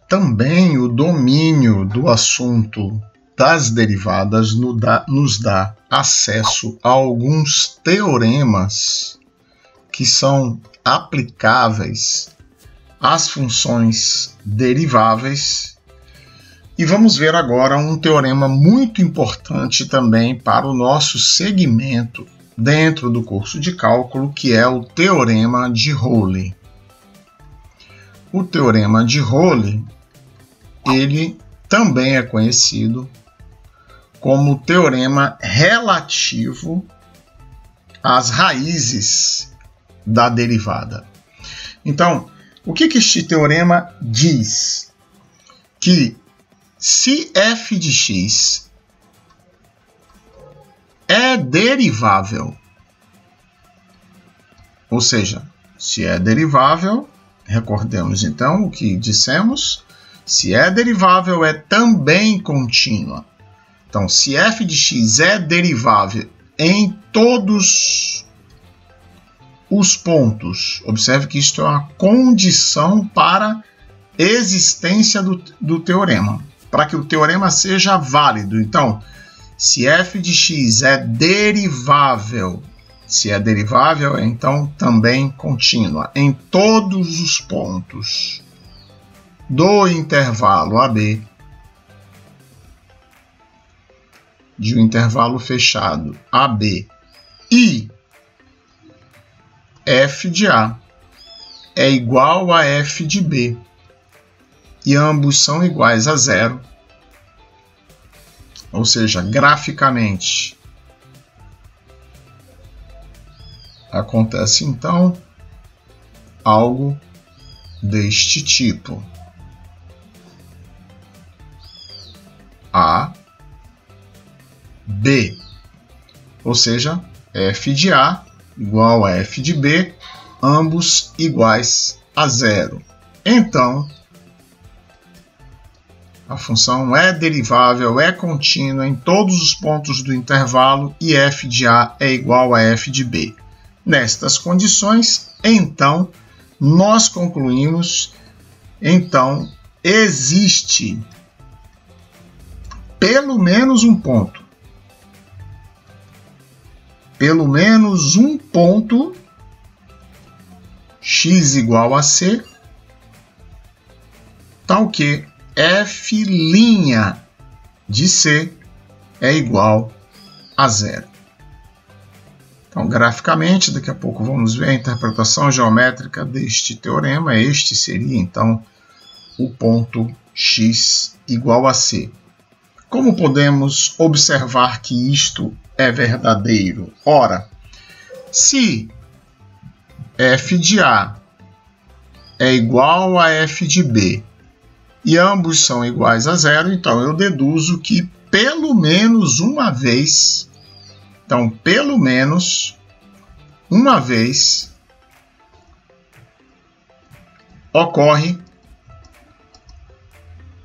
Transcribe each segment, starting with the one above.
Também o domínio do assunto das derivadas nos dá acesso a alguns teoremas que são aplicáveis às funções deriváveis. E vamos ver agora um teorema muito importante também para o nosso segmento dentro do curso de cálculo, que é o teorema de Rowley. O teorema de Rowley, ele também é conhecido como teorema relativo às raízes da derivada. Então, o que este teorema diz? Que se f de x é derivável, ou seja, se é derivável, recordemos então o que dissemos, se é derivável é também contínua. Então, se f de x é derivável em todos os pontos, observe que isto é uma condição para existência do teorema, para que o teorema seja válido. Então, se f de x é derivável, se é derivável, então também contínua em todos os pontos do intervalo AB, de um intervalo fechado AB, e f de A é igual a f de B, e ambos são iguais a zero, ou seja, graficamente acontece então algo deste tipo: A, B, ou seja, f de A igual a f de B, ambos iguais a zero. Então, a função é derivável, é contínua em todos os pontos do intervalo e f de A é igual a f de B. Nestas condições, então, nós concluímos, então, existe pelo menos um ponto. Pelo menos um ponto x igual a c, tal que f' de c é igual a zero. Então, graficamente, daqui a pouco vamos ver a interpretação geométrica deste teorema. Este seria, então, o ponto x igual a c. Como podemos observar que isto é verdadeiro? Ora, se f de A é igual a f de B e ambos são iguais a zero, então eu deduzo que pelo menos uma vez, então pelo menos uma vez ocorre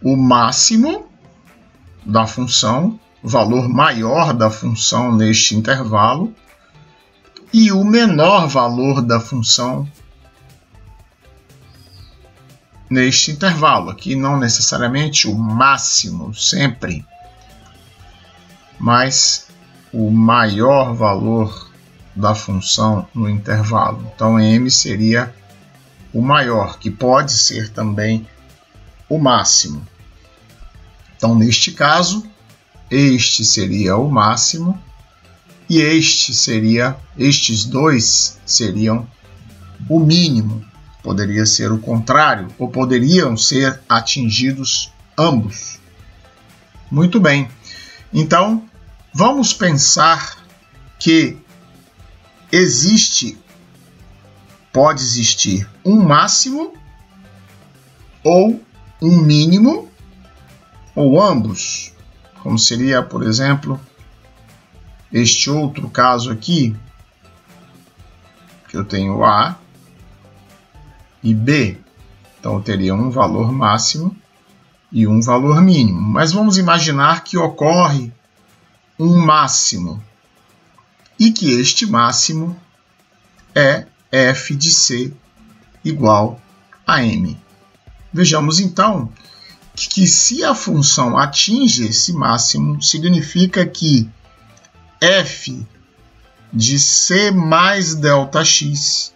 o máximo da função, valor maior da função neste intervalo, e o menor valor da função neste intervalo. Aqui não necessariamente o máximo sempre, mas o maior valor da função no intervalo. Então, m seria o maior, que pode ser também o máximo. Então, neste caso, este seria o máximo e estes dois seriam o mínimo. Poderia ser o contrário, ou poderiam ser atingidos ambos. Muito bem. Então, vamos pensar que pode existir um máximo ou um mínimo, ou ambos, como seria, por exemplo, este outro caso aqui, que eu tenho A e B. Então, eu teria um valor máximo e um valor mínimo. Mas vamos imaginar que ocorre um máximo e que este máximo é f de c igual a m. Vejamos então que se a função atinge esse máximo, significa que f de c mais ΔX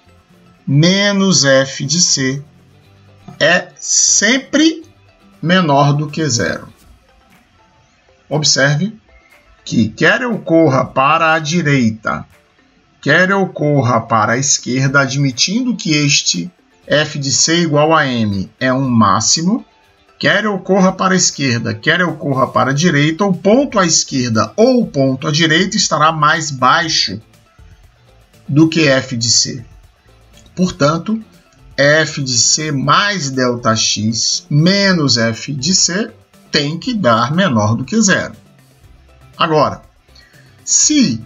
menos f de c é sempre menor do que zero. Observe que quer eu corra para a direita, quer eu corra para a esquerda, admitindo que este f de c igual a m é um máximo, quer eu corra para a esquerda, quer eu corra para a direita, o ponto à esquerda ou o ponto à direita estará mais baixo do que f de c. Portanto, f de c mais ΔX menos f de c tem que dar menor do que zero. Agora, se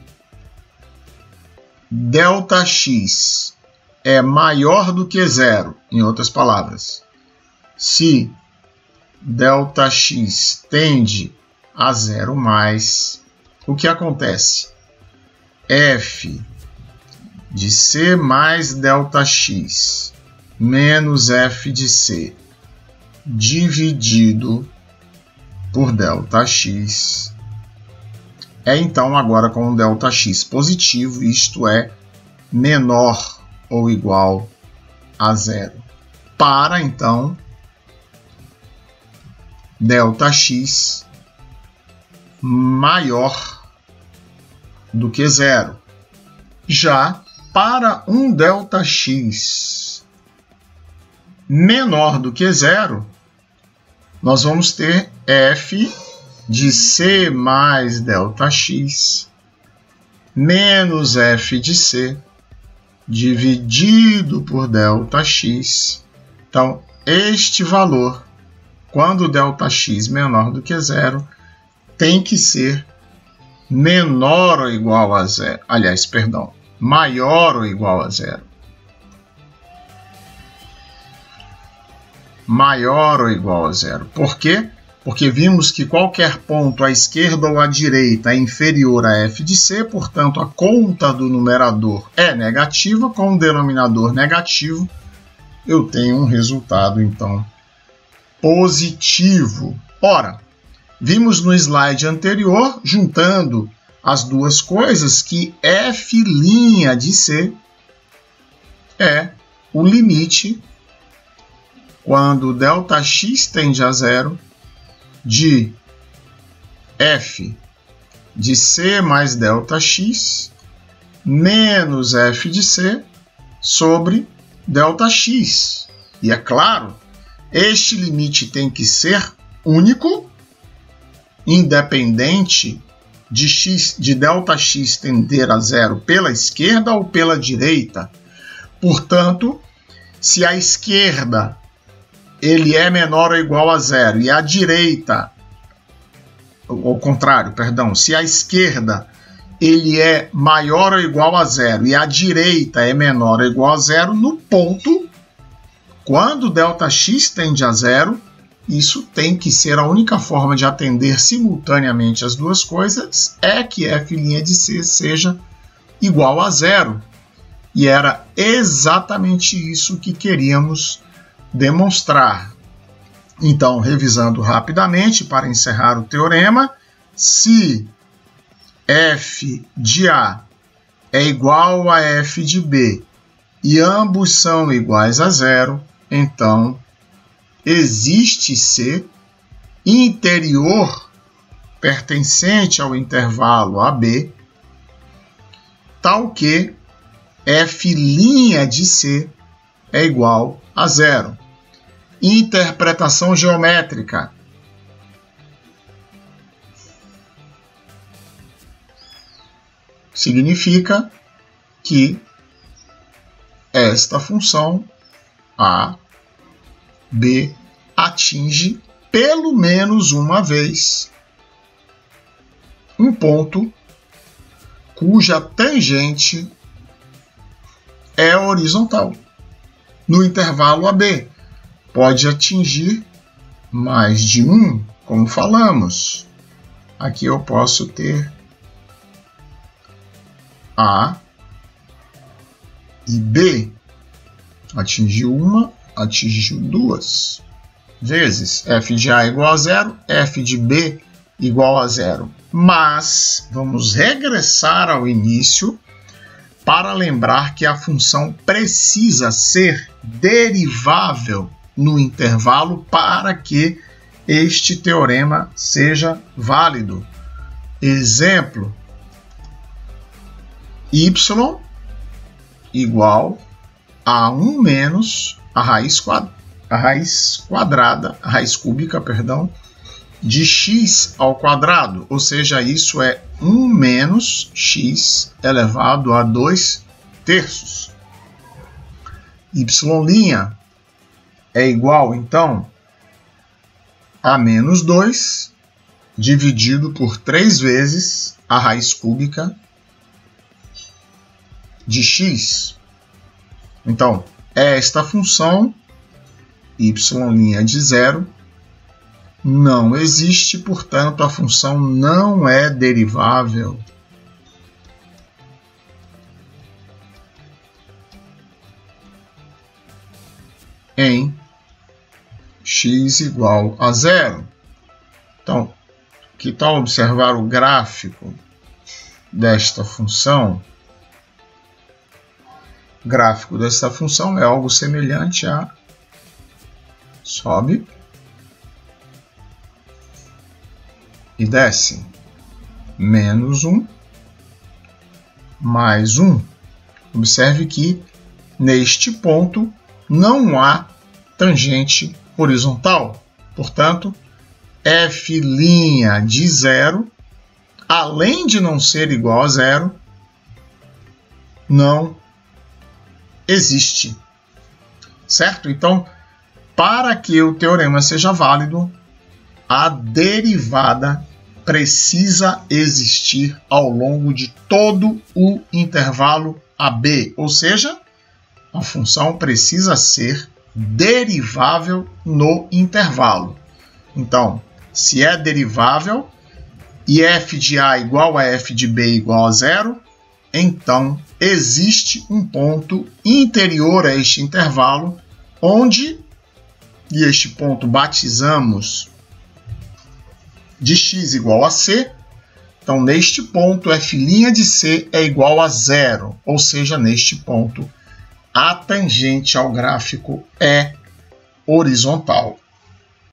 ΔX é maior do que zero, em outras palavras, se ΔX tende a zero mais, o que acontece? F de c mais ΔX menos f de c dividido por ΔX é então agora com ΔX positivo, isto é, menor ou igual a zero. Para então ΔX maior do que zero. Já para um ΔX menor do que zero, nós vamos ter f de c mais ΔX menos f de c dividido por ΔX. Então, este valor, quando ΔX menor do que zero, tem que ser menor ou igual a zero. Aliás, perdão, maior ou igual a zero. Maior ou igual a zero. Por quê? Porque vimos que qualquer ponto à esquerda ou à direita é inferior a f de c, portanto, a conta do numerador é negativa, com o denominador negativo, eu tenho um resultado, então, positivo. Ora, vimos no slide anterior, juntando as duas coisas, que f' de c é o limite, quando ΔX tende a zero, de f de c mais ΔX menos f de c sobre ΔX. E é claro, este limite tem que ser único, independente de ΔX tender a zero pela esquerda ou pela direita. Portanto, se a esquerda ele é menor ou igual a zero e a direita, ao contrário, perdão, se a esquerda ele é maior ou igual a zero e a direita é menor ou igual a zero, no ponto, quando ΔX tende a zero, isso tem que ser a única forma de atender simultaneamente as duas coisas, é que f' de c seja igual a zero. E era exatamente isso que queríamos demonstrar. Então, revisando rapidamente para encerrar o teorema, se f de A é igual a f de B e ambos são iguais a zero, então existe C interior pertencente ao intervalo AB, tal que f' de C é igual a zero. Interpretação geométrica. Significa que esta função A, B, atinge pelo menos uma vez um ponto cuja tangente é horizontal. No intervalo AB, pode atingir mais de um, como falamos. Aqui eu posso ter A e B. Atingiu uma, atingiu duas. vezes f de A igual a zero, f de B igual a zero. Mas vamos regressar ao início para lembrar que a função precisa ser derivável no intervalo para que este teorema seja válido. Exemplo: y igual a 1 menos a raiz cúbica, de x ao quadrado, ou seja, isso é 1 menos x elevado a 2 terços. Y' é igual, então, a menos 2 dividido por 3 vezes a raiz cúbica de x. Então, esta função, y' de zero, não existe, portanto, a função não é derivável. Em x igual a zero. Então, que tal observar o gráfico desta função? O gráfico desta função é algo semelhante a sobe e desce, menos 1, mais 1. Observe que neste ponto não há tangente horizontal. Portanto, f' de zero, além de não ser igual a zero, não existe. Certo? Então, para que o teorema seja válido, a derivada precisa existir ao longo de todo o intervalo AB, ou seja, a função precisa ser derivável no intervalo. Então, se é derivável e f de A igual a f de B igual a zero, então existe um ponto interior a este intervalo onde, e este ponto batizamos de x igual a c, então neste ponto f' de c é igual a zero, ou seja, neste ponto a tangente ao gráfico é horizontal.